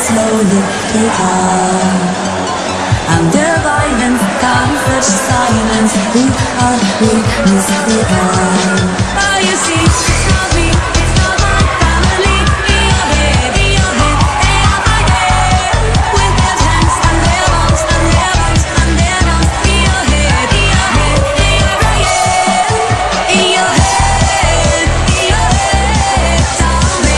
slowly begun. Under violence comes such silence, we are weakness begun. Oh, you see, it's not me, it's not my family. In your head, they are my head. With their hands and their arms and their arms and their arms. In your head, they are my head. In your head, tell me, what's in your head? In your head, tell me,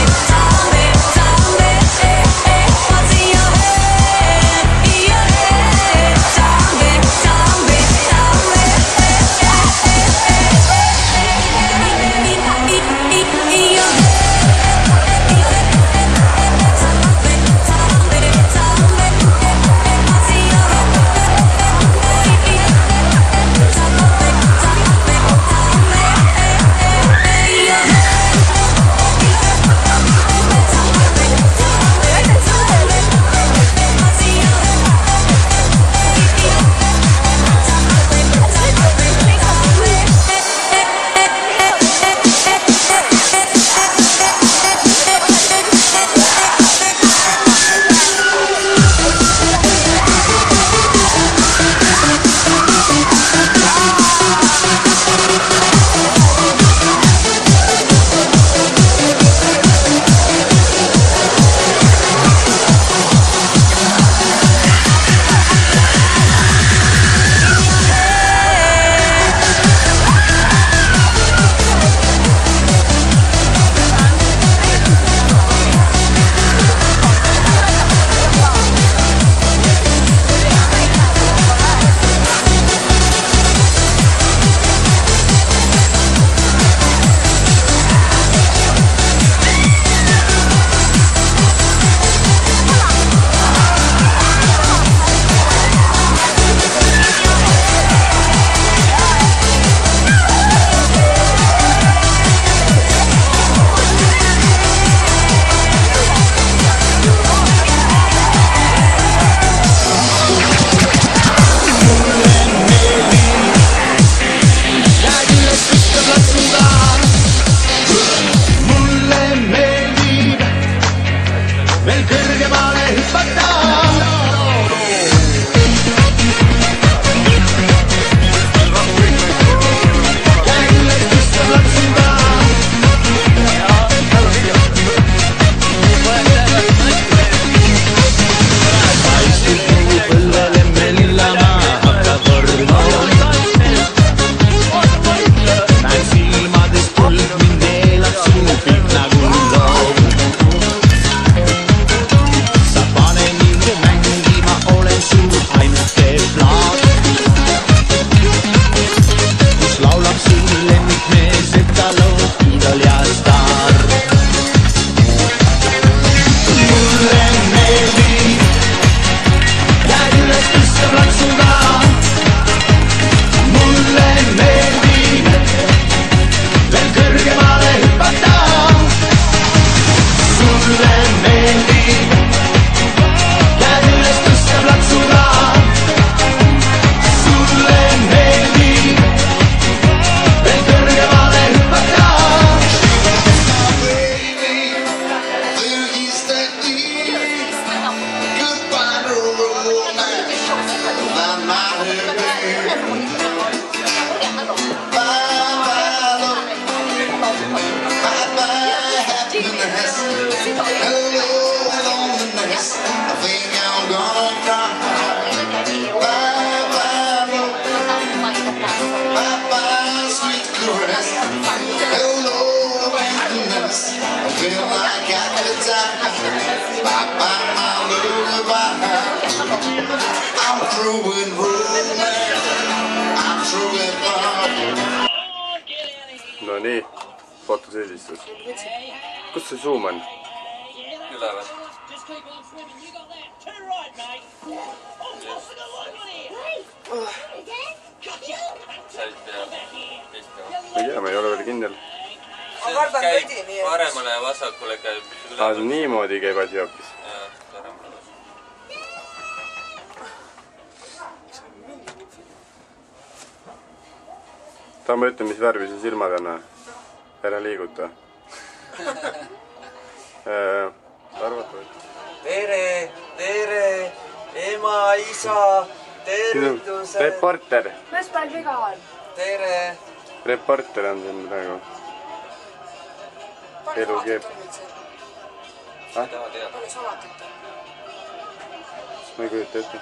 No nii, fotoseedistus. Kus see zoom on? Üleval. Ma ei tea, ma ei ole veel kindel. Käib paremale ja vasakule käib. Niimoodi käib asi hoopis. Tahan ma ütlen, mis värvi su silmad on? Ära liiguta. Arvata või? Tere! isa, tervitused. reporter. mis meil viga on? Tere. Reporter on siin praegu. elu keeb. Ei taha teada. palju salatit on? ma ei kujuta ette.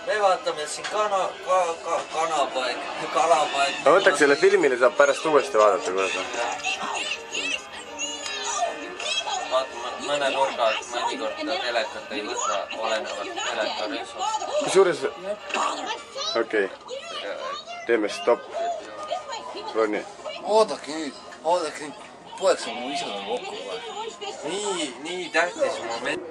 Me vaatame siin kanapoeg. ma võtaks selle filmile, saab pärast uuesti vaadata, kuidas on. Vaatame mõne nurga, et mõnikord ka telekat ei võta, olenevalt teleka reisust. Kusjuures... okei. Teeme stopp. Ronni. Oodake nüüd. Poeg saab mu isaga kokku kohe. Nii tähtis moment.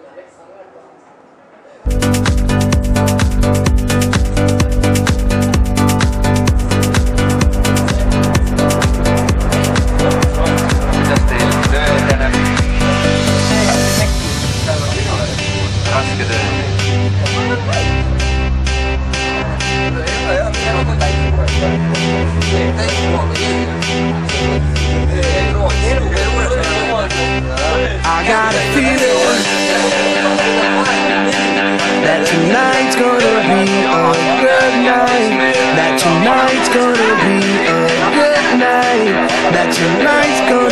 Kuidas teil töö edeneb? Raske töö. I got a feeling that tonight's gonna be a good night. That tonight's gonna be a good night. That tonight's gonna